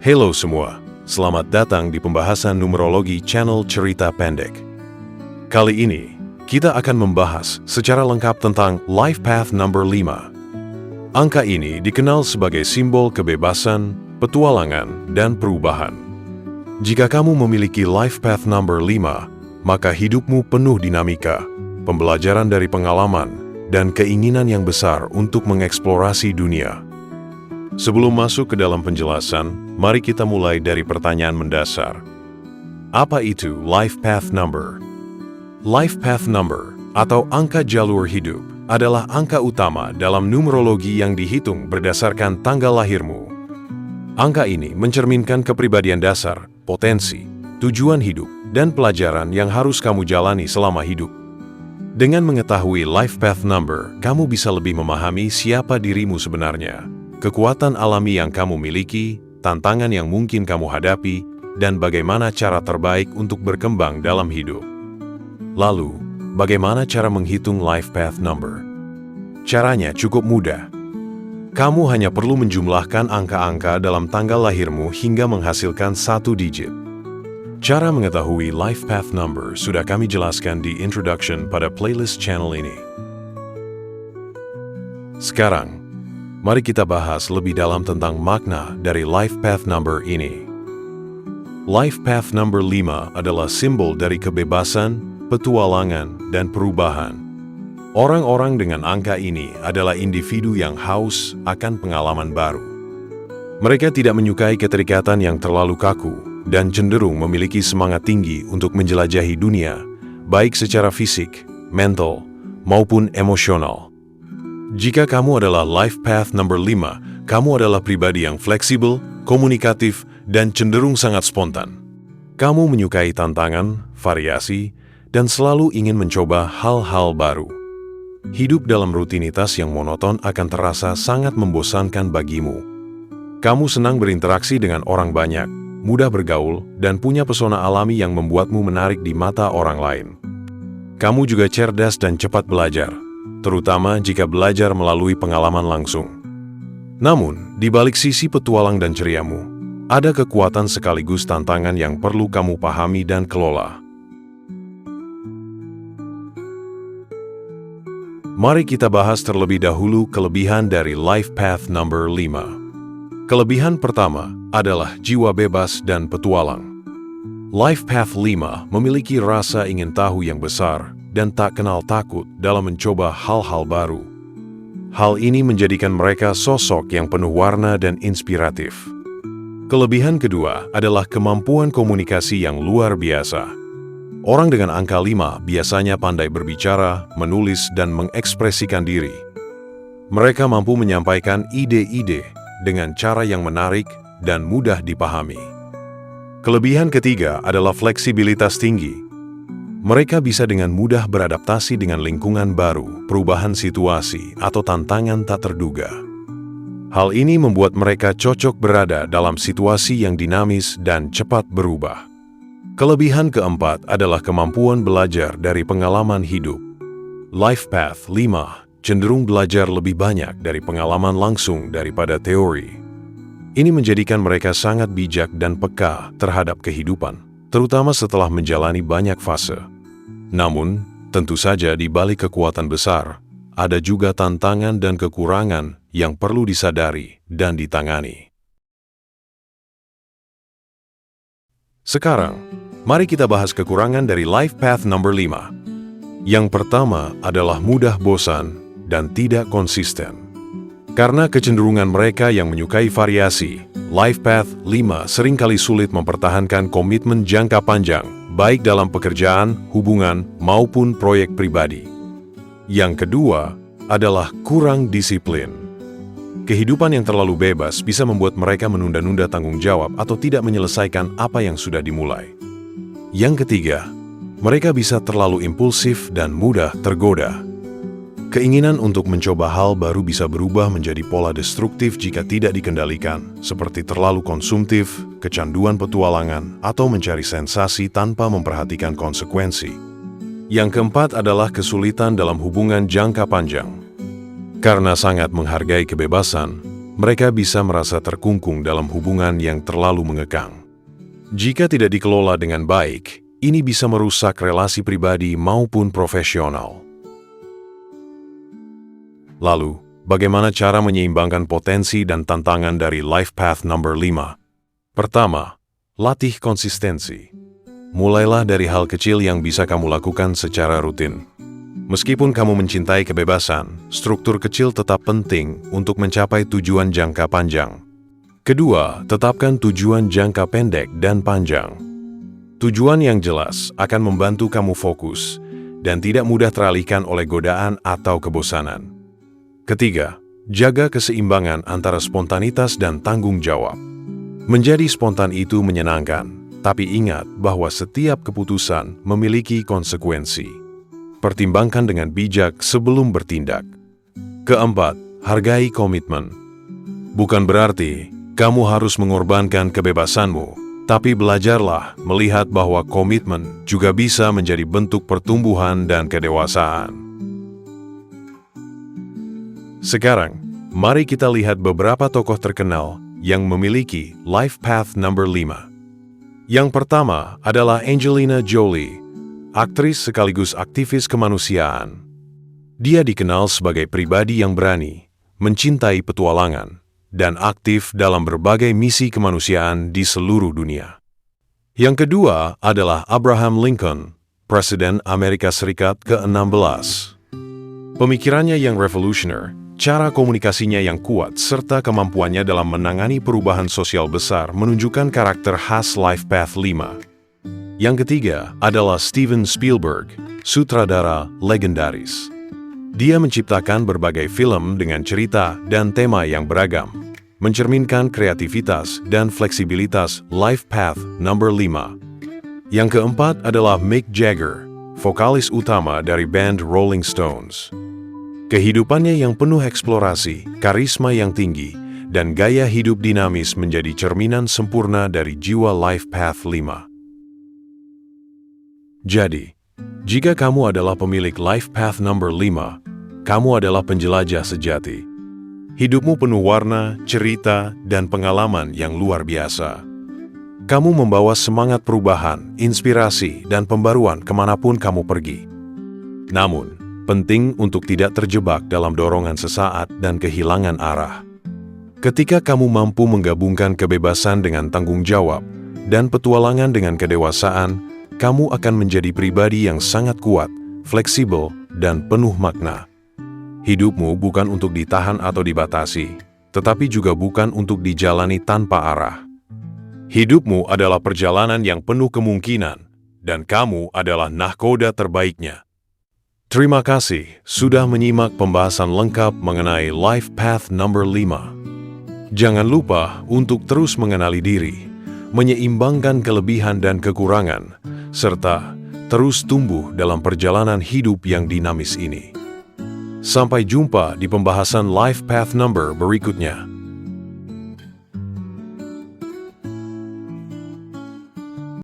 Halo semua, selamat datang di pembahasan numerologi channel Cerita Pendek. Kali ini, kita akan membahas secara lengkap tentang Life Path Number 5. Angka ini dikenal sebagai simbol kebebasan, petualangan, dan perubahan. Jika kamu memiliki Life Path Number 5, maka hidupmu penuh dinamika, pembelajaran dari pengalaman, dan keinginan yang besar untuk mengeksplorasi dunia. Sebelum masuk ke dalam penjelasan, mari kita mulai dari pertanyaan mendasar. Apa itu Life Path Number? Life Path Number, atau angka jalur hidup, adalah angka utama dalam numerologi yang dihitung berdasarkan tanggal lahirmu. Angka ini mencerminkan kepribadian dasar, potensi, tujuan hidup, dan pelajaran yang harus kamu jalani selama hidup. Dengan mengetahui Life Path Number, kamu bisa lebih memahami siapa dirimu sebenarnya, kekuatan alami yang kamu miliki, tantangan yang mungkin kamu hadapi, dan bagaimana cara terbaik untuk berkembang dalam hidup. Lalu, bagaimana cara menghitung Life Path Number? Caranya cukup mudah. Kamu hanya perlu menjumlahkan angka-angka dalam tanggal lahirmu hingga menghasilkan satu digit. Cara mengetahui Life Path Number sudah kami jelaskan di introduction pada playlist channel ini. Sekarang, mari kita bahas lebih dalam tentang makna dari Life Path Number ini. Life Path Number 5 adalah simbol dari kebebasan, petualangan, dan perubahan. Orang-orang dengan angka ini adalah individu yang haus akan pengalaman baru. Mereka tidak menyukai keterikatan yang terlalu kaku dan cenderung memiliki semangat tinggi untuk menjelajahi dunia, baik secara fisik, mental, maupun emosional. Jika kamu adalah Life Path Number 5, kamu adalah pribadi yang fleksibel, komunikatif, dan cenderung sangat spontan. Kamu menyukai tantangan, variasi, dan selalu ingin mencoba hal-hal baru. Hidup dalam rutinitas yang monoton akan terasa sangat membosankan bagimu. Kamu senang berinteraksi dengan orang banyak, mudah bergaul, dan punya pesona alami yang membuatmu menarik di mata orang lain. Kamu juga cerdas dan cepat belajar, terutama jika belajar melalui pengalaman langsung. Namun, di balik sisi petualang dan ceriamu, ada kekuatan sekaligus tantangan yang perlu kamu pahami dan kelola. Mari kita bahas terlebih dahulu kelebihan dari Life Path Number 5. Kelebihan pertama adalah jiwa bebas dan petualang. Life Path 5 memiliki rasa ingin tahu yang besar dan tak kenal takut dalam mencoba hal-hal baru. Hal ini menjadikan mereka sosok yang penuh warna dan inspiratif. Kelebihan kedua adalah kemampuan komunikasi yang luar biasa. Orang dengan angka 5 biasanya pandai berbicara, menulis, dan mengekspresikan diri. Mereka mampu menyampaikan ide-ide dengan cara yang menarik dan mudah dipahami. Kelebihan ketiga adalah fleksibilitas tinggi. Mereka bisa dengan mudah beradaptasi dengan lingkungan baru, perubahan situasi, atau tantangan tak terduga. Hal ini membuat mereka cocok berada dalam situasi yang dinamis dan cepat berubah. Kelebihan keempat adalah kemampuan belajar dari pengalaman hidup. Life Path 5 cenderung belajar lebih banyak dari pengalaman langsung daripada teori. Ini menjadikan mereka sangat bijak dan peka terhadap kehidupan, terutama setelah menjalani banyak fase. Namun, tentu saja di balik kekuatan besar, ada juga tantangan dan kekurangan yang perlu disadari dan ditangani. Sekarang, mari kita bahas kekurangan dari Life Path Number 5. Yang pertama adalah mudah bosan dan tidak konsisten. Karena kecenderungan mereka yang menyukai variasi, Life Path 5 seringkali sulit mempertahankan komitmen jangka panjang, baik dalam pekerjaan, hubungan, maupun proyek pribadi. Yang kedua adalah kurang disiplin. Kehidupan yang terlalu bebas bisa membuat mereka menunda-nunda tanggung jawab atau tidak menyelesaikan apa yang sudah dimulai. Yang ketiga, mereka bisa terlalu impulsif dan mudah tergoda. Keinginan untuk mencoba hal baru bisa berubah menjadi pola destruktif jika tidak dikendalikan, seperti terlalu konsumtif, kecanduan petualangan, atau mencari sensasi tanpa memperhatikan konsekuensi. Yang keempat adalah kesulitan dalam hubungan jangka panjang. Karena sangat menghargai kebebasan, mereka bisa merasa terkungkung dalam hubungan yang terlalu mengekang. Jika tidak dikelola dengan baik, ini bisa merusak relasi pribadi maupun profesional. Lalu, bagaimana cara menyeimbangkan potensi dan tantangan dari Life Path Number 5? Pertama, latih konsistensi. Mulailah dari hal kecil yang bisa kamu lakukan secara rutin. Meskipun kamu mencintai kebebasan, struktur kecil tetap penting untuk mencapai tujuan jangka panjang. Kedua, tetapkan tujuan jangka pendek dan panjang. Tujuan yang jelas akan membantu kamu fokus dan tidak mudah teralihkan oleh godaan atau kebosanan. Ketiga, jaga keseimbangan antara spontanitas dan tanggung jawab. Menjadi spontan itu menyenangkan, tapi ingat bahwa setiap keputusan memiliki konsekuensi. Pertimbangkan dengan bijak sebelum bertindak. Keempat, hargai komitmen. Bukan berarti kamu harus mengorbankan kebebasanmu, tapi belajarlah melihat bahwa komitmen juga bisa menjadi bentuk pertumbuhan dan kedewasaan. Sekarang, mari kita lihat beberapa tokoh terkenal yang memiliki Life Path Number 5. Yang pertama adalah Angelina Jolie, aktris sekaligus aktivis kemanusiaan. Dia dikenal sebagai pribadi yang berani, mencintai petualangan, dan aktif dalam berbagai misi kemanusiaan di seluruh dunia. Yang kedua adalah Abraham Lincoln, Presiden Amerika Serikat ke-16. Pemikirannya yang revolusioner, cara komunikasinya yang kuat, serta kemampuannya dalam menangani perubahan sosial besar menunjukkan karakter khas Life Path 5. Yang ketiga adalah Steven Spielberg, sutradara legendaris. Dia menciptakan berbagai film dengan cerita dan tema yang beragam, mencerminkan kreativitas dan fleksibilitas Life Path Number 5. Yang keempat adalah Mick Jagger, vokalis utama dari band Rolling Stones. Kehidupannya yang penuh eksplorasi, karisma yang tinggi, dan gaya hidup dinamis menjadi cerminan sempurna dari jiwa Life Path 5. Jadi, jika kamu adalah pemilik Life Path Number 5, kamu adalah penjelajah sejati. Hidupmu penuh warna, cerita, dan pengalaman yang luar biasa. Kamu membawa semangat perubahan, inspirasi, dan pembaruan kemanapun kamu pergi. Namun, penting untuk tidak terjebak dalam dorongan sesaat dan kehilangan arah. Ketika kamu mampu menggabungkan kebebasan dengan tanggung jawab, dan petualangan dengan kedewasaan, kamu akan menjadi pribadi yang sangat kuat, fleksibel, dan penuh makna. Hidupmu bukan untuk ditahan atau dibatasi, tetapi juga bukan untuk dijalani tanpa arah. Hidupmu adalah perjalanan yang penuh kemungkinan, dan kamu adalah nahkoda terbaiknya. Terima kasih sudah menyimak pembahasan lengkap mengenai Life Path Number 5. Jangan lupa untuk terus mengenali diri, menyeimbangkan kelebihan dan kekurangan, serta terus tumbuh dalam perjalanan hidup yang dinamis ini. Sampai jumpa di pembahasan Life Path Number berikutnya.